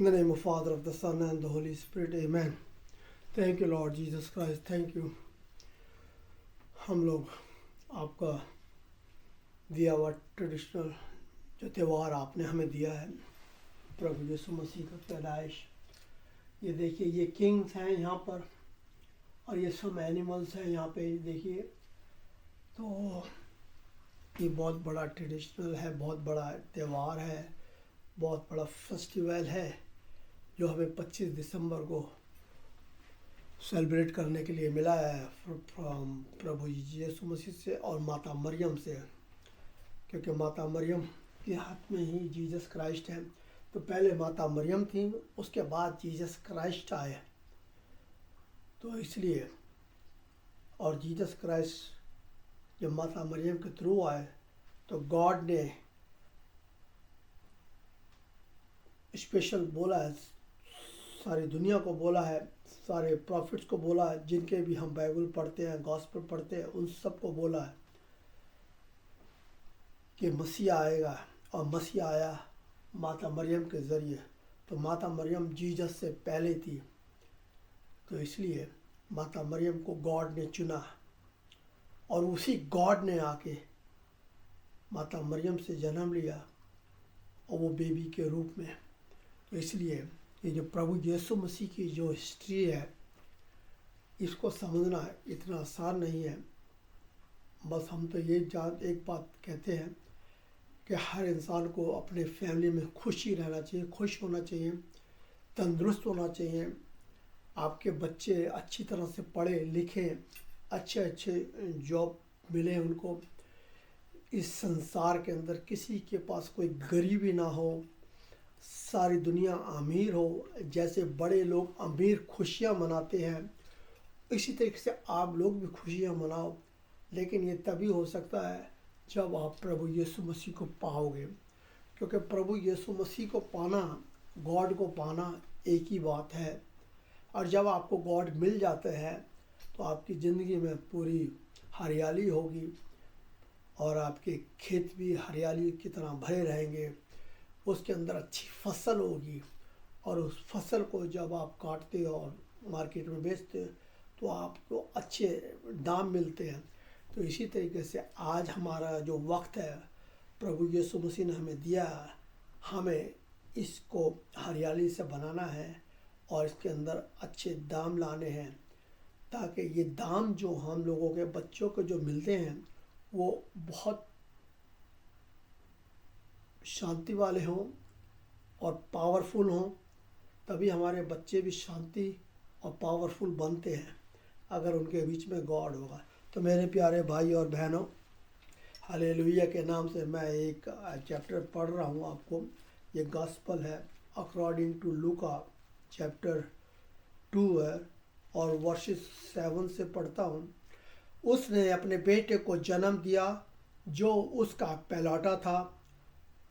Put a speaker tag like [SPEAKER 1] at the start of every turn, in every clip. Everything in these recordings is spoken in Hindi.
[SPEAKER 1] In the name of Father, of the Son, and the Holy Spirit, Amen. Thank you, Lord Jesus Christ. Thank you. हम लोग आपका दिया हुआ ट्रेडिशनल जो त्यौहार आपने हमें दिया है, प्रभु यीशु मसीह का पैदाइश, ये देखिए, ये किंग्स हैं यहाँ पर और ये सब एनिमल्स हैं यहाँ पे, देखिए। तो ये बहुत बड़ा ट्रेडिशनल है, बहुत बड़ा त्यौहार है, बहुत बड़ा फेस्टिवल है जो हमें 25 दिसंबर को सेलिब्रेट करने के लिए मिला है प्रभु यीशु मसीह से और माता मरियम से, क्योंकि माता मरियम के हाथ में ही जीसस क्राइस्ट है। तो पहले माता मरियम थी, उसके बाद जीसस क्राइस्ट आए। तो इसलिए, और जीसस क्राइस्ट जब माता मरियम के थ्रू आए तो गॉड ने स्पेशल बोला है, सारी दुनिया को बोला है, सारे प्रॉफिट्स को बोला है, जिनके भी हम बाइबल पढ़ते हैं, गॉस्पेल पढ़ते हैं, उन सब को बोला है कि मसीहा आएगा। और मसीहा आया माता मरियम के ज़रिए। तो माता मरियम जीसस से पहले थी, तो इसलिए माता मरियम को गॉड ने चुना और उसी गॉड ने आके माता मरियम से जन्म लिया और वो बेबी के रूप में। तो इसलिए ये जो प्रभु यीशु मसीह की जो हिस्ट्री है, इसको समझना इतना आसान नहीं है। बस हम तो ये एक बात कहते हैं कि हर इंसान को अपने फैमिली में खुशी रहना चाहिए, खुश होना चाहिए, तंदुरुस्त होना चाहिए। आपके बच्चे अच्छी तरह से पढ़े लिखें, अच्छे अच्छे जॉब मिले उनको, इस संसार के अंदर किसी के पास कोई गरीबी ना हो, सारी दुनिया अमीर हो। जैसे बड़े लोग अमीर खुशियाँ मनाते हैं, इसी तरीके से आप लोग भी खुशियाँ मनाओ। लेकिन ये तभी हो सकता है जब आप प्रभु यीशु मसीह को पाओगे, क्योंकि प्रभु यीशु मसीह को पाना, गॉड को पाना एक ही बात है। और जब आपको गॉड मिल जाते हैं तो आपकी ज़िंदगी में पूरी हरियाली होगी और आपके खेत भी हरियाली की तरह भरे रहेंगे, उसके अंदर अच्छी फसल होगी। और उस फसल को जब आप काटते और मार्केट में बेचते तो आपको अच्छे दाम मिलते हैं। तो इसी तरीके से आज हमारा जो वक्त है, प्रभु यीशु मसीह ने हमें दिया, हमें इसको हरियाली से बनाना है और इसके अंदर अच्छे दाम लाने हैं, ताकि ये दाम जो हम लोगों के बच्चों को जो मिलते हैं वो बहुत शांति वाले हों और पावरफुल हों। तभी हमारे बच्चे भी शांति और पावरफुल बनते हैं, अगर उनके बीच में गॉड होगा। तो मेरे प्यारे भाई और बहनों, हालेलुया के नाम से मैं एक चैप्टर पढ़ रहा हूँ आपको। ये गॉस्पल है अकॉर्डिंग टू लूका चैप्टर 2 है और वर्सेस 7 से पढ़ता हूँ। उसने अपने बेटे को जन्म दिया जो उसका पहलौठा था।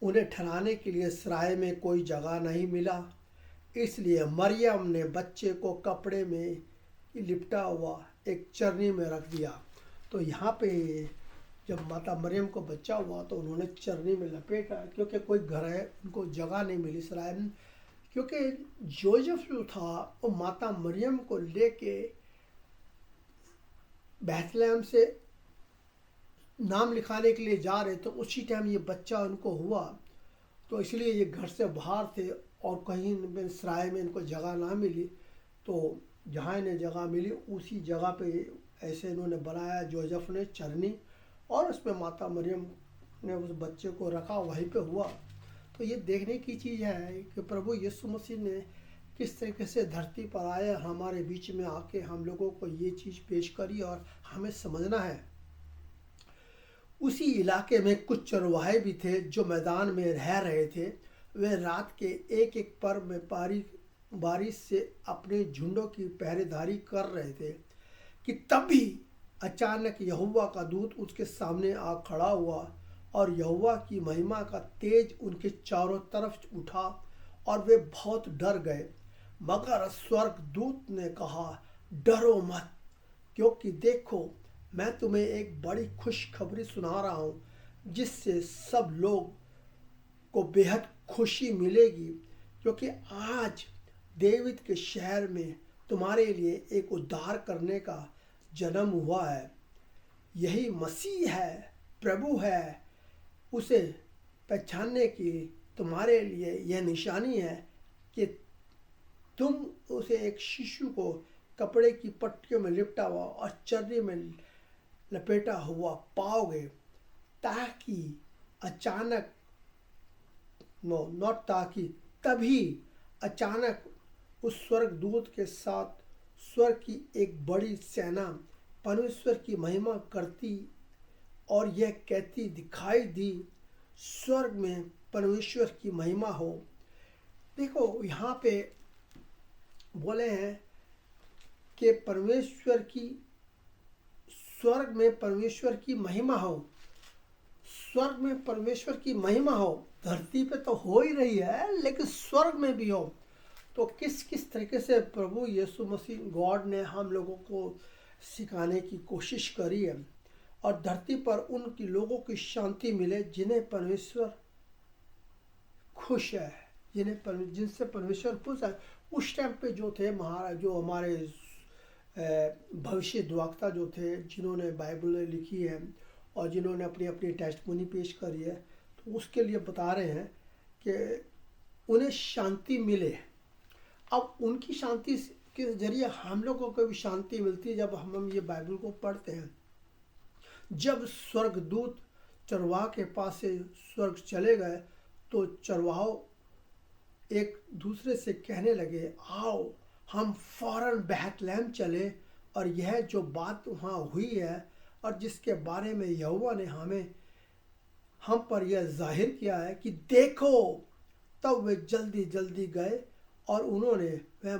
[SPEAKER 1] उन्हें ठहराने के लिए सराय में कोई जगह नहीं मिला, इसलिए मरियम ने बच्चे को कपड़े में लिपटा हुआ एक चरनी में रख दिया। तो यहाँ पे जब माता मरियम को बच्चा हुआ तो उन्होंने चरनी में लपेटा, क्योंकि कोई घर है, उनको जगह नहीं मिली सराय में। क्योंकि जोसेफ जो था वो माता मरियम को लेके बैतलहम से नाम लिखाने के लिए जा रहे, तो उसी टाइम ये बच्चा उनको हुआ। तो इसलिए ये घर से बाहर थे और कहीं में सराय में इनको जगह ना मिली। तो जहाँ इन्हें जगह मिली उसी जगह पे ऐसे इन्होंने बनाया, जोसेफ ने चरनी, और उसमें माता मरियम ने उस बच्चे को रखा, वहीं पे हुआ। तो ये देखने की चीज़ है कि प्रभु यीशु मसीह ने किस तरीके से धरती पर आए, हमारे बीच में आके हम लोगों को ये चीज़ पेश करी और हमें समझना है। उसी इलाके में कुछ चरवाहे भी थे जो मैदान में रह रहे थे। वे रात के एक एक पर में बारिश से अपने झुंडों की पहरेदारी कर रहे थे कि तभी अचानक यहोवा का दूत उसके सामने आ खड़ा हुआ और यहोवा की महिमा का तेज उनके चारों तरफ उठा और वे बहुत डर गए। मगर स्वर्गदूत ने कहा, डरो मत, क्योंकि देखो मैं तुम्हें एक बड़ी खुशखबरी सुना रहा हूँ जिससे सब लोग को बेहद खुशी मिलेगी। क्योंकि आज डेविड के शहर में तुम्हारे लिए एक उद्धार करने का जन्म हुआ है। यही मसीह है, प्रभु है। उसे पहचानने की तुम्हारे लिए यह निशानी है कि तुम उसे एक शिशु को कपड़े की पट्टियों में लिपटा हुआ और चर्री में लपेटा हुआ पाओगे, ताकि अचानक नॉट ताकि तभी अचानक उस स्वर्गदूत के साथ स्वर्ग की एक बड़ी सेना परमेश्वर की महिमा करती और यह कहती दिखाई दी, स्वर्ग में परमेश्वर की महिमा हो। देखो यहाँ पे बोले हैं कि परमेश्वर की स्वर्ग में परमेश्वर की महिमा हो। स्वर्ग में परमेश्वर की महिमा हो, धरती पे तो हो ही रही है, लेकिन स्वर्ग में भी हो। तो किस किस तरीके से प्रभु यीशु मसीह गॉड ने हम लोगों को सिखाने की कोशिश करी है, और धरती पर उनकी लोगों की शांति मिले जिन्हें परमेश्वर खुश है, जिनसे परमेश्वर खुश है। उस टाइम पे जो थे महाराज, जो हमारे भविष्य द्वक्ता जो थे, जिन्होंने बाइबल लिखी है और जिन्होंने अपनी अपनी टेस्टमनी पेश करी है, तो उसके लिए बता रहे हैं कि उन्हें शांति मिले। अब उनकी शांति के जरिए हम लोगों को भी शांति मिलती है जब हम ये बाइबल को पढ़ते हैं। जब स्वर्गदूत चरवाह के पास से स्वर्ग चले गए तो चरवाहों एक दूसरे से कहने लगे, आओ हम फौरन बेथलेहम चले और यह जो बात वहाँ हुई है और जिसके बारे में यहोवा ने हम पर यह जाहिर किया है कि देखो। तब वे जल्दी जल्दी गए और उन्होंने वह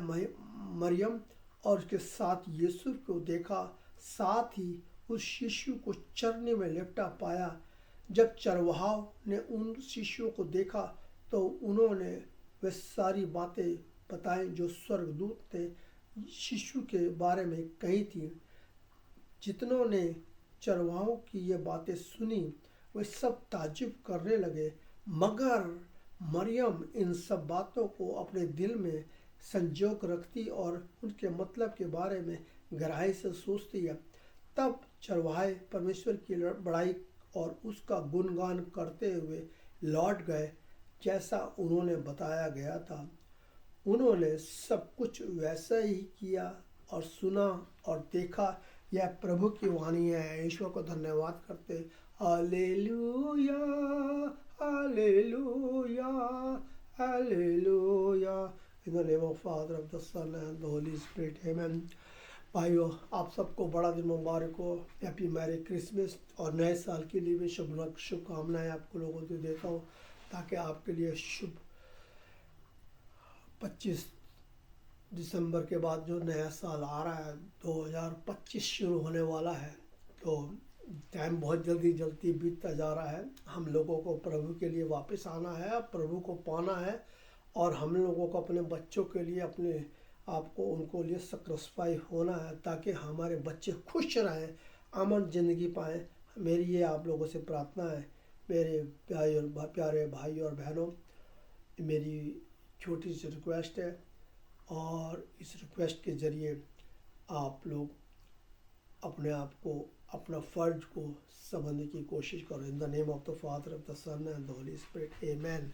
[SPEAKER 1] मरियम और उसके साथ यीशु को देखा, साथ ही उस शिशु को चरनी में लिपटा पाया। जब चरवाहों ने उन शिशुओं को देखा तो उन्होंने वे सारी बातें बताई जो स्वर्गदूत ने शिशु के बारे में कही थी। जितनों ने चरवाहों की ये बातें सुनी वे सब ताज्जुब करने लगे, मगर मरियम इन सब बातों को अपने दिल में संजोक रखती और उनके मतलब के बारे में गहराई से सोचती है। तब चरवाहे परमेश्वर की बड़ाई और उसका गुणगान करते हुए लौट गए जैसा उन्होंने बताया गया था। उन्होंने सब कुछ वैसा ही किया और सुना और देखा। यह प्रभु की वाणी है। ईश्वर को धन्यवाद करते, hallelujah hallelujah hallelujah, in the name of father of the son and the holy spirit, amen. भाइयों, आप सबको बड़ा दिन मुबारक हो, हैप्पी मैरी क्रिसमस, और नए साल के लिए भी शुभकामनाएं आपको लोगों को देता हूँ, ताकि आपके लिए शुभ 25 दिसंबर के बाद जो नया साल आ रहा है 2025 शुरू होने वाला है। तो टाइम बहुत जल्दी जल्दी बीतता जा रहा है। हम लोगों को प्रभु के लिए वापस आना है, प्रभु को पाना है, और हम लोगों को अपने बच्चों के लिए अपने आपको उनको लिए सेक्रिफाई होना है, ताकि हमारे बच्चे खुश रहें, अमन ज़िंदगी पाएँ। मेरी ये आप लोगों से प्रार्थना है, मेरे प्यारे भाई और बहनों। मेरी छोटी सी रिक्वेस्ट है, और इस रिक्वेस्ट के ज़रिए आप लोग अपने आप को, अपना फ़र्ज को समझने की कोशिश करो। In the name of the father of the son and the holy spirit, आमीन।